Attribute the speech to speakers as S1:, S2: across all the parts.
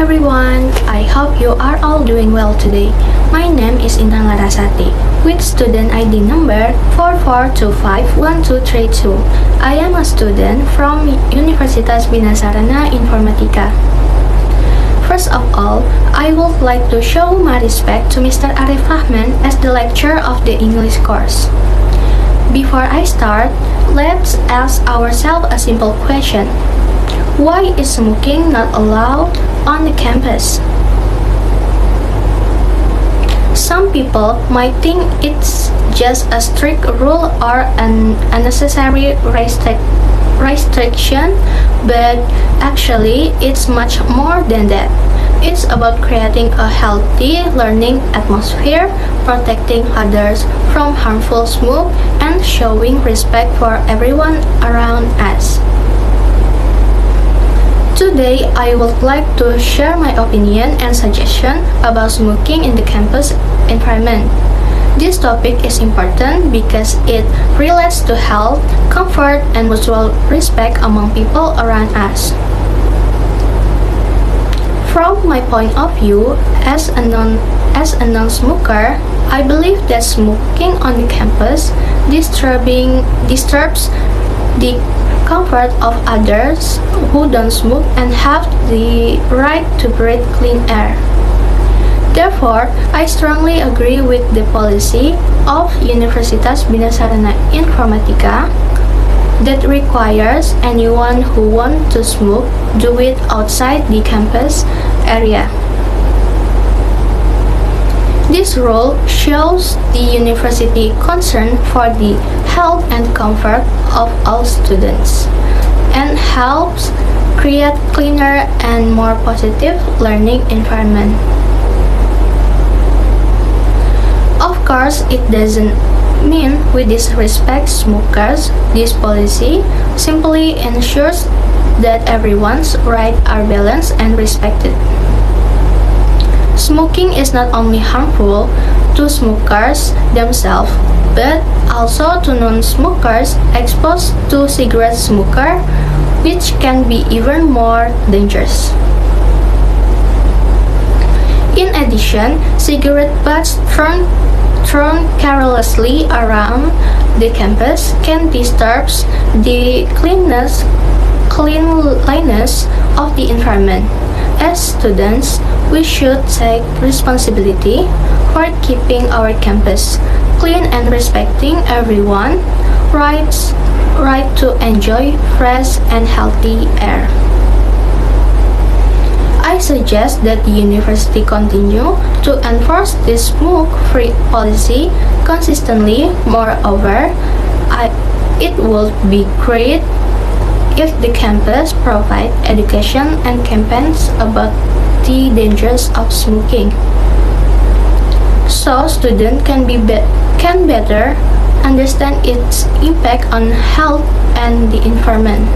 S1: everyone, I hope you are all doing well today. My name is Intan Larasati, with student ID number 44251232. I am a student from Universitas Bina Sarana Informatika. First of all, I would like to show my respect to Mr. Arif Rahman as the lecturer of the English course. Before I start, let's ask ourselves a simple question. Why is smoking not allowed on the campus? Some people might think it's just a strict rule or an unnecessary restriction, but actually it's much more than that. It's about creating a healthy learning atmosphere, protecting others from harmful smoke, and showing respect for everyone around us. Today, I would like to share my opinion and suggestion about smoking in the campus environment. This topic is important because it relates to health, comfort, and mutual respect among people around us. From my point of view, as a non-smoker, I believe that smoking on the campus disturbs the comfort of others who don't smoke and have the right to breathe clean air. Therefore, I strongly agree with the policy of Universitas Bina Sarana Informatika that requires anyone who wants to smoke do it outside the campus area. This rule shows the university concern for the health and comfort of all students and helps create cleaner and more positive learning environment. Of course, it doesn't mean we disrespect smokers. This policy simply ensures that everyone's rights are balanced and respected. Smoking is not only harmful to smokers themselves, but also to non-smokers exposed to cigarette smoker, which can be even more dangerous. In addition, cigarette butts thrown carelessly around the campus can disturb the cleanliness of the environment. As students, we should take responsibility for keeping our campus clean and respecting everyone's right to enjoy fresh and healthy air. I suggest that the university continue to enforce this smoke-free policy consistently. Moreover, it would be great if the campus provide education and campaigns about the dangers of smoking, so students can better understand its impact on health and the environment.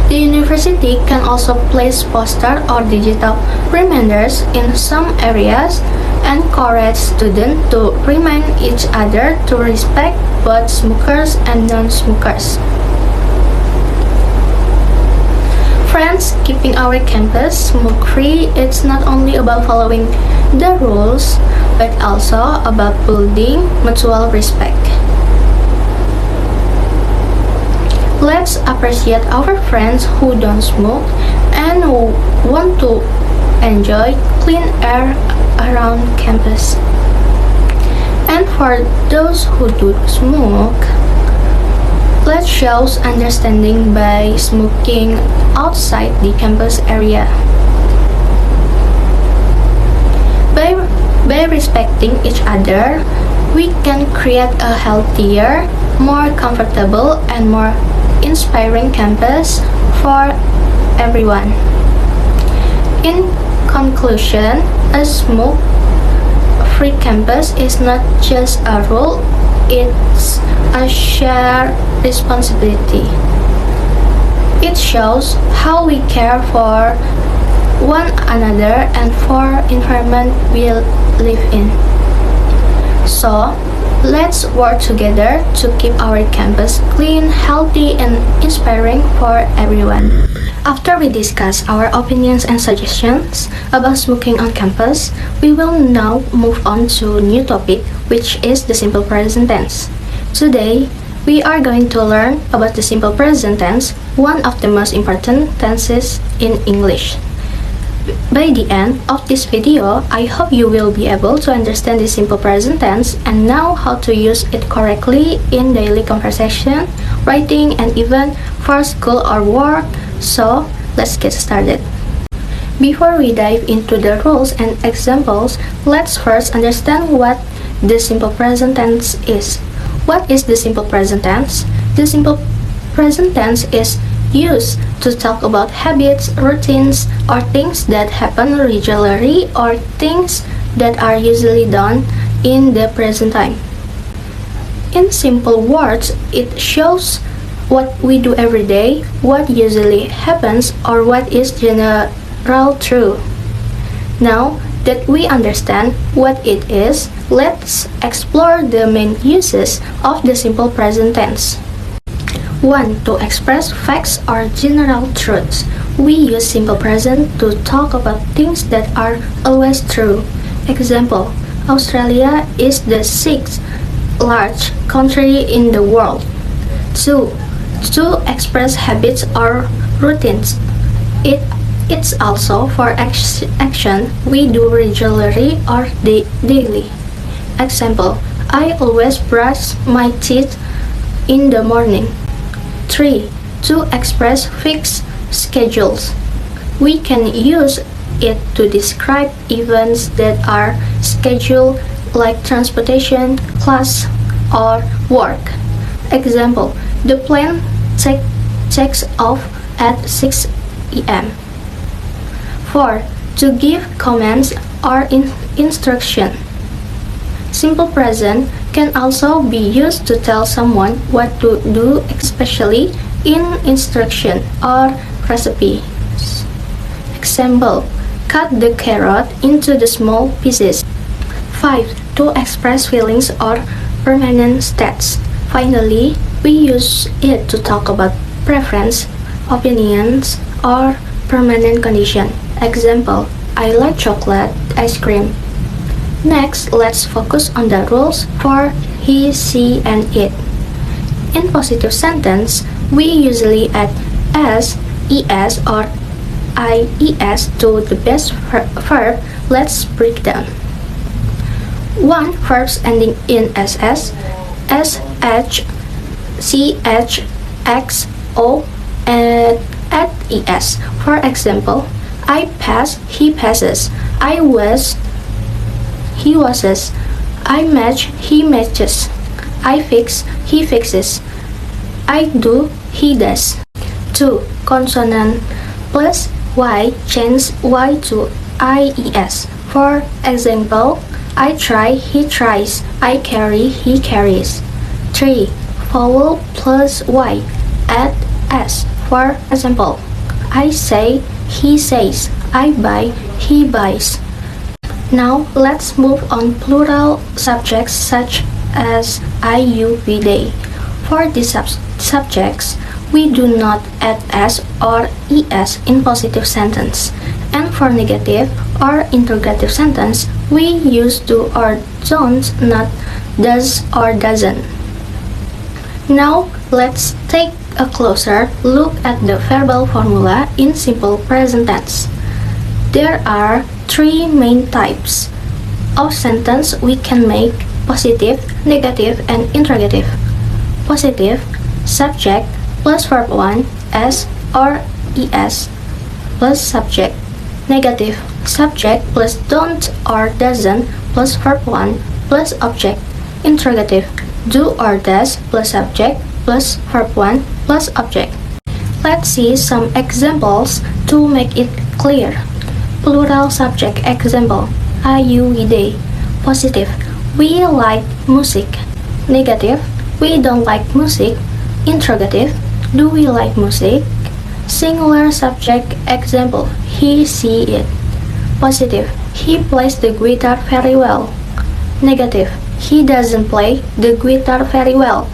S1: The university can also place poster or digital reminders in some areas and encourage students to remind each other to respect both smokers and non-smokers. Friends, keeping our campus smoke-free is not only about following the rules, but also about building mutual respect. Let's appreciate our friends who don't smoke and who want to enjoy clean air around campus. And for those who do smoke, let's show understanding by smoking outside the campus area. By respecting each other, we can create a healthier, more comfortable, and more inspiring campus for everyone. In conclusion, a smoke-free campus is not just a rule, it's a shared responsibility. It shows how we care for one another and for environment we live in. So, Let's work together to keep our campus clean, healthy, and inspiring for everyone. After we discuss our opinions and suggestions about smoking on campus, we will now move on to a new topic, which is the simple present tense. Today, we are going to learn about the simple present tense, one of the most important tenses in English. By the end of this video, I hope you will be able to understand the simple present tense and know how to use it correctly in daily conversation, writing, and even for school or work. So, let's get started. Before we dive into the rules and examples, let's first understand what the simple present tense is. What is the simple present tense? The simple present tense is used to talk about habits, routines, or things that happen regularly or things that are usually done in the present time. In simple words, it shows what we do every day, what usually happens, or what is general true. Now that we understand what it is, let's explore the main uses of the simple present tense. 1. To express facts or general truths. We use simple present to talk about things that are always true. Example, Australia is the 6th largest country in the world. 2. To express habits or routines. It's also for action we do regularly or daily. Example, I always brush my teeth in the morning. 3. To express fixed schedules. We can use it to describe events that are scheduled like transportation, class, or work. Example, the plane takes off at 6 a.m. 4. To give commands or instruction. Simple present can also be used to tell someone what to do, especially in instruction or recipes. Example, cut the carrot into the small pieces. 5. To express feelings or permanent states. Finally, we use it to talk about preference, opinions, or permanent condition. Example, I like chocolate ice cream. Next, let's focus on the rules for he, she, and it. In positive sentence, we usually add s, es, or ies to the best verb. Let's break down. 1. Verbs ending in ss, sh, ch, x, o, and at es. For example, I pass, he passes. I was, he washes. I match, he matches. I fix, he fixes. I do, he does. 2. Consonant plus y change y to ies. For example, I try, he tries. I carry, he carries. 3. Vowel plus y add s. For example, I say, he says. I buy, he buys. Now, let's move on plural subjects such as I, you, we, they. For these subjects, we do not add s or es in positive sentence. And for negative or interrogative sentence, we use do or don't, not does or doesn't. Now, let's take a closer look at the verbal formula in simple present tense. There are 3 main types of sentence we can make: positive, negative, and interrogative. Positive, subject plus verb 1, s or es plus subject. Negative, subject plus don't or doesn't plus verb 1 plus object. Interrogative, do or does plus subject plus verb 1 plus object. Let's see some examples to make it clear. Plural subject example, I, you, we, they. Positive, we like music. Negative, we don't like music. Interrogative, do we like music? Singular subject example, he, she, it. Positive, he plays the guitar very well. Negative, He doesn't play the guitar very well.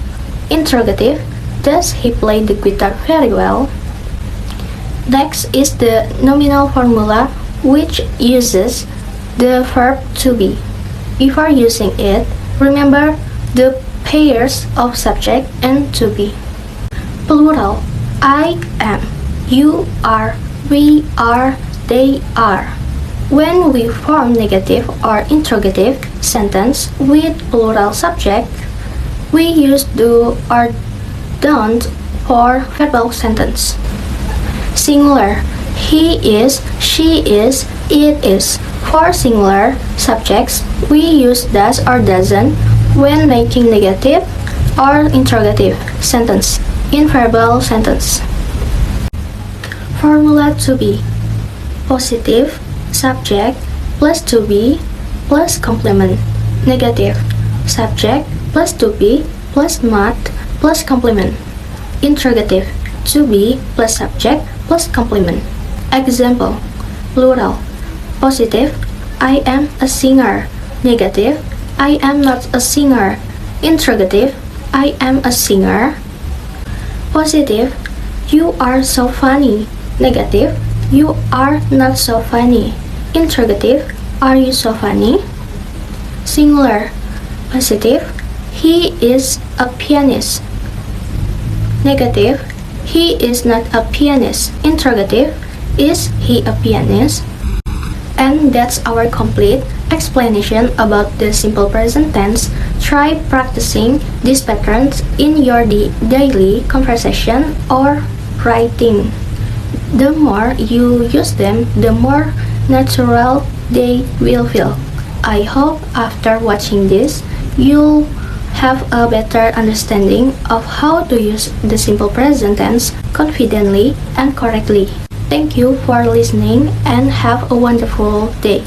S1: Interrogative. Does he play the guitar very well? Next is the nominal formula, which uses the verb to be. Before using it, remember the pairs of subject and to be. Plural. I am, you are, we are, they are. When we form negative or interrogative sentence with plural subject, we use do or don't for verbal sentence. Singular. He is, she is, it is. For singular subjects, we use does or doesn't when making negative or interrogative sentence in verbal sentence. Formula to be. Positive subject plus to be plus complement. Negative subject plus to be plus not plus complement. Interrogative. To be plus subject plus complement. Example. Plural. Positive. I am a singer. Negative. I am not a singer. Interrogative. I am a singer. Positive. You are so funny. Negative. You are not so funny. Interrogative. Are you so funny? Singular. Positive. He is a pianist. Negative. He is not a pianist. Interrogative. Is he a pianist? And that's our complete explanation about the simple present tense. Try practicing these patterns in your daily conversation or writing. The more you use them, the more natural they will feel. I hope after watching this, you'll have a better understanding of how to use the simple present tense confidently and correctly. Thank you for listening and have a wonderful day.